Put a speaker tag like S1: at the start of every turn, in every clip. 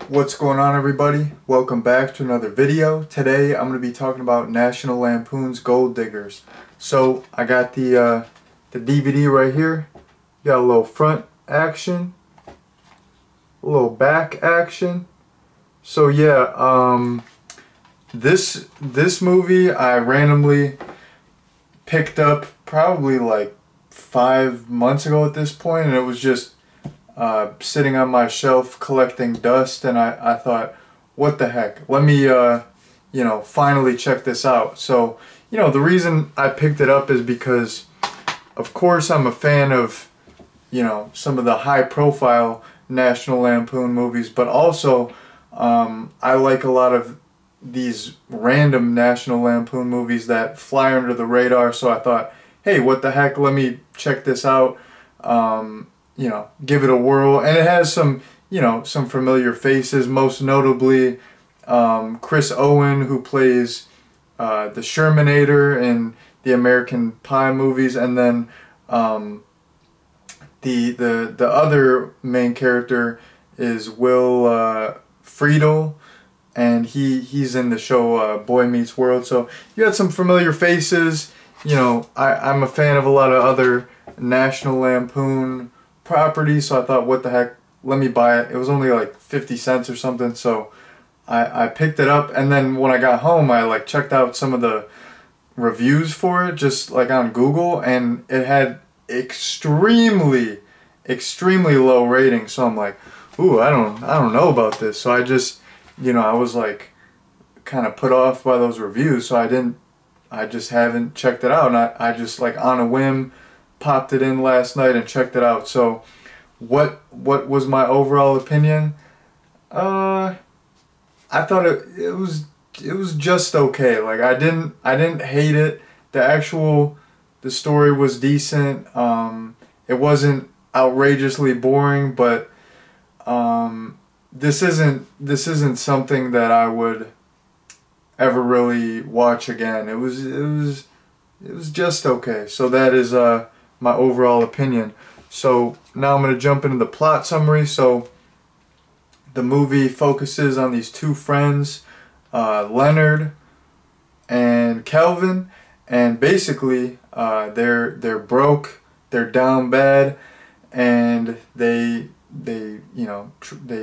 S1: What's going on, everybody? Welcome back to another video. Today I'm going to be talking about National Lampoon's Gold Diggers. So I got the DVD right here. Got a little front action, a little back action. So yeah, this movie I randomly picked up probably like 5 months ago at this point, and it was just sitting on my shelf collecting dust, and I thought, what the heck, let me finally check this out. So the reason I picked it up is because of course I'm a fan of some of the high profile National Lampoon movies, but also I like a lot of these random National Lampoon movies that fly under the radar. So I thought, hey, what the heck, let me check this out, give it a whirl. And it has some some familiar faces, most notably Chris Owen, who plays the Shermanator in the American Pie movies, and then the other main character is Will Friedle, and he's in the show Boy Meets World. So you got some familiar faces. I'm a fan of a lot of other National Lampoon properties, so I thought, what the heck, let me buy it. It was only like 50 cents or something, so I picked it up. And then when I got home, I checked out some of the reviews for it, just like on Google, and it had extremely low ratings. So I'm like, ooh, I don't know about this. So I just I was like kind of put off by those reviews, so I just haven't checked it out. And I just, like, on a whim, popped it in last night and checked it out. So what was my overall opinion? I thought it was just okay. Like, I didn't hate it. The story was decent. It wasn't outrageously boring, but this isn't something that I would ever really watch again. It was just okay. So that is my overall opinion. So now I'm going to jump into the plot summary. So the movie focuses on these two friends, Leonard and Kelvin, and basically they're broke, they're down bad, and they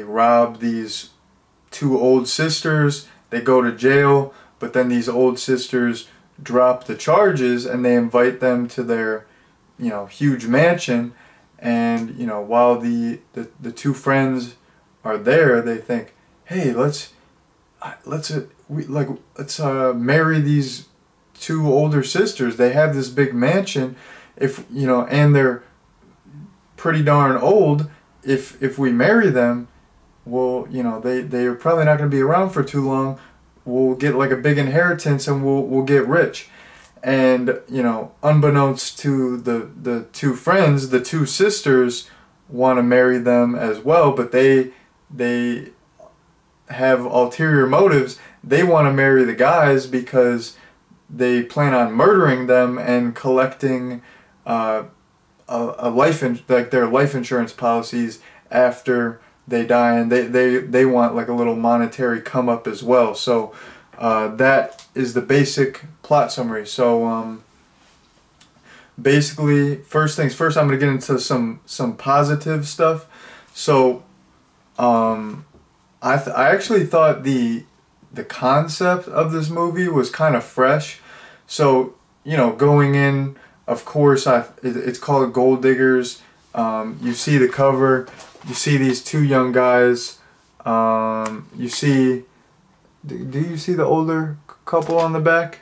S1: rob these two old sisters. They go to jail, but then these old sisters drop the charges, and they invite them to their huge mansion. And while the two friends are there, they think, hey, let's marry these two older sisters. They have this big mansion, and they're pretty darn old. If we marry them, well, they're probably not going to be around for too long. We'll get like a big inheritance, and we'll get rich. And unbeknownst to the two friends, the two sisters want to marry them as well, but they have ulterior motives. They want to marry the guys because they plan on murdering them and collecting their life insurance policies after they die, and they want like a little monetary come up as well. So that is the basic plot summary. So basically, first things first, I'm going to get into some positive stuff. So I actually thought the concept of this movie was kind of fresh. So going in, of course, it's called Gold Diggers. You see the cover, you see these two young guys. You see, do you see the older couple on the back?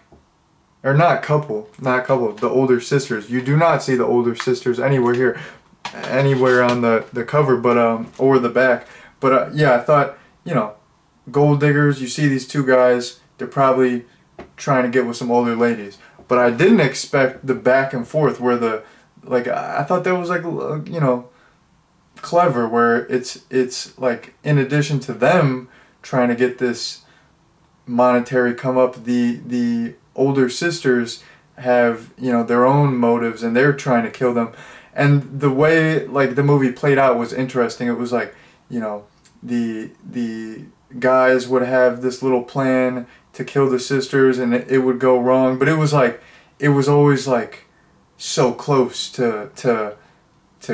S1: Or not couple, the older sisters. You do not see the older sisters anywhere on the cover, but or the back. But yeah, I thought, Gold Diggers, you see these two guys, they're probably trying to get with some older ladies. But I didn't expect the back and forth where I thought that was like, clever, where it's like, in addition to them trying to get this monetary come up, the older sisters have their own motives, and they're trying to kill them. And the way the movie played out was interesting. It was like the guys would have this little plan to kill the sisters, and it would go wrong. But it was always like so close to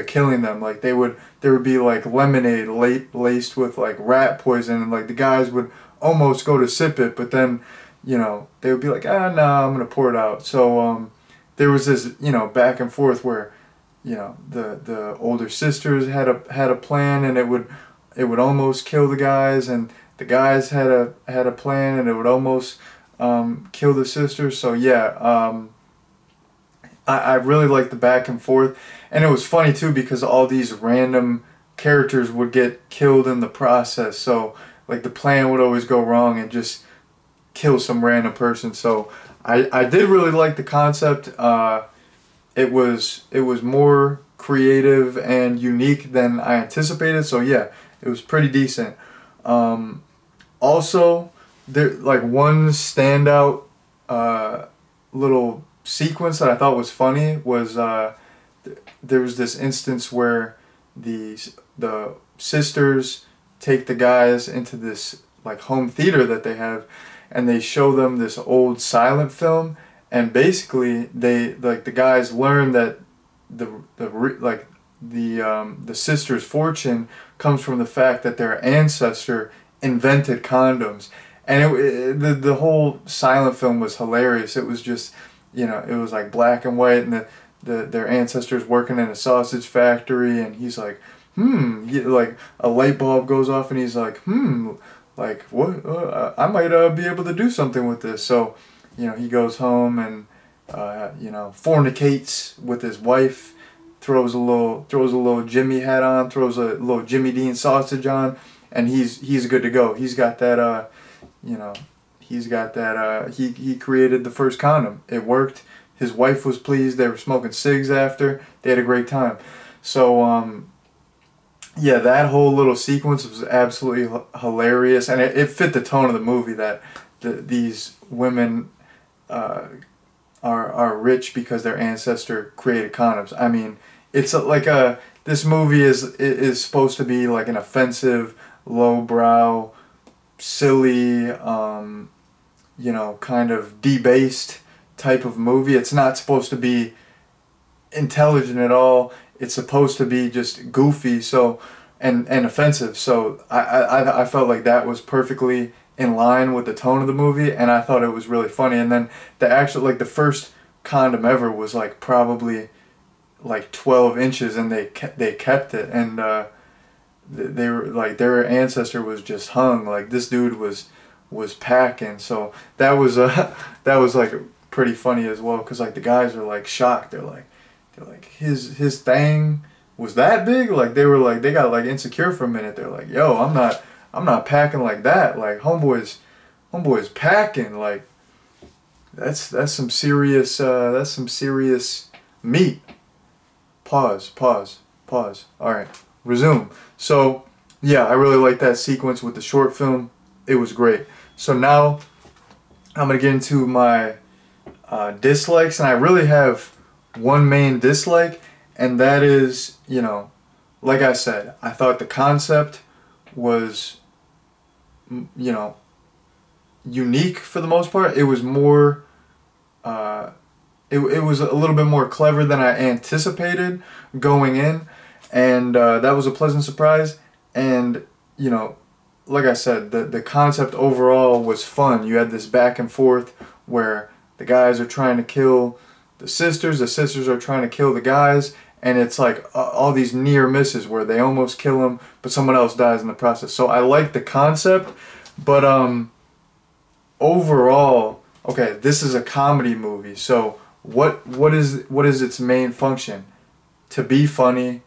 S1: killing them. Like there would be like lemonade laced with like rat poison, and like the guys would almost go to sip it, but then, you know, they would be like, ah, nah, I'm gonna pour it out. So there was this, you know, back and forth where, you know, the older sisters had a plan, and it would almost kill the guys, and the guys had a plan, and it would almost kill the sisters. So yeah, I really liked the back and forth, and it was funny too because all these random characters would get killed in the process. So like the plan would always go wrong and just kill some random person. So I did really like the concept. It was more creative and unique than I anticipated. So yeah, it was pretty decent. Also, there like one standout little sequence that I thought was funny was there was this instance where the sisters take the guys into this like home theater that they have, and they show them this old silent film, and basically they like the guys learn that the sister's fortune comes from the fact that their ancestor invented condoms. And the whole silent film was hilarious. It was just, you know, it was like black and white, and their ancestors working in a sausage factory, and he's like, like a light bulb goes off, and he's like, like what? I might be able to do something with this. So, you know, he goes home and you know, fornicates with his wife, throws a little Jimmy hat on, throws a little Jimmy Dean sausage on, and he's good to go. He's got that you know, he's got that he created the first condom. It worked. His wife was pleased. They were smoking cigs after. They had a great time. So yeah, that whole little sequence was absolutely hilarious, and it fit the tone of the movie that these women are rich because their ancestor created condoms. I mean, it's this movie is supposed to be like an offensive, lowbrow, silly, you know, kind of debased type of movie. It's not supposed to be intelligent at all. It's supposed to be just goofy, so and offensive. So I felt like that was perfectly in line with the tone of the movie, and I thought it was really funny. And then the first condom ever was like probably like 12 inches, and they kept it, and they were like, their ancestor was just hung. Like this dude was packing. So that was like pretty funny as well, because like the guys are like shocked. They're like his thing was that big. Like they got like insecure for a minute. They're like, yo, I'm not packing like that. Like homeboy's packing. Like that's some serious meat. Pause. All right, resume. So yeah, I really like that sequence with the short film. It was great. So now I'm gonna get into my dislikes, and I really have one main dislike, and that is, you know, like I said, I thought the concept was, you know, unique for the most part. It was more it was a little bit more clever than I anticipated going in, and that was a pleasant surprise. And, you know, like I said, the concept overall was fun. You had this back and forth where the guys are trying to kill the sisters are trying to kill the guys, and it's like all these near misses where they almost kill them, but someone else dies in the process. So I like the concept, but overall, okay, this is a comedy movie. So what is its main function? To be funny,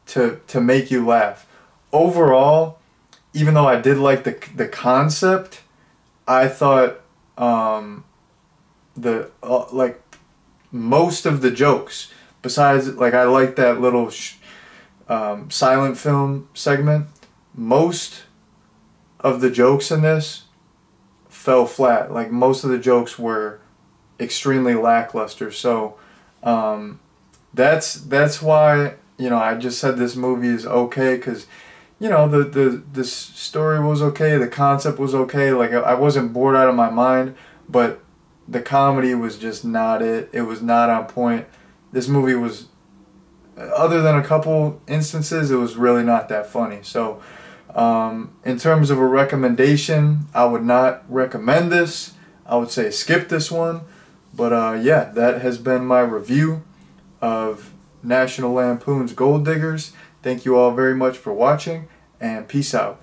S1: to make you laugh. Overall, even though I did like the concept, I thought like most of the jokes, besides like I like that little silent film segment, most of the jokes in this fell flat. Like most of the jokes were extremely lackluster. So that's why, you know, I just said this movie is okay, because you know, the story was okay, the concept was okay, like I wasn't bored out of my mind, but the comedy was just not it. It was not on point. This movie was, other than a couple instances, it was really not that funny. So in terms of a recommendation, I would not recommend this. I would say skip this one. But yeah, that has been my review of National Lampoon's Gold Diggers. Thank you all very much for watching, and peace out.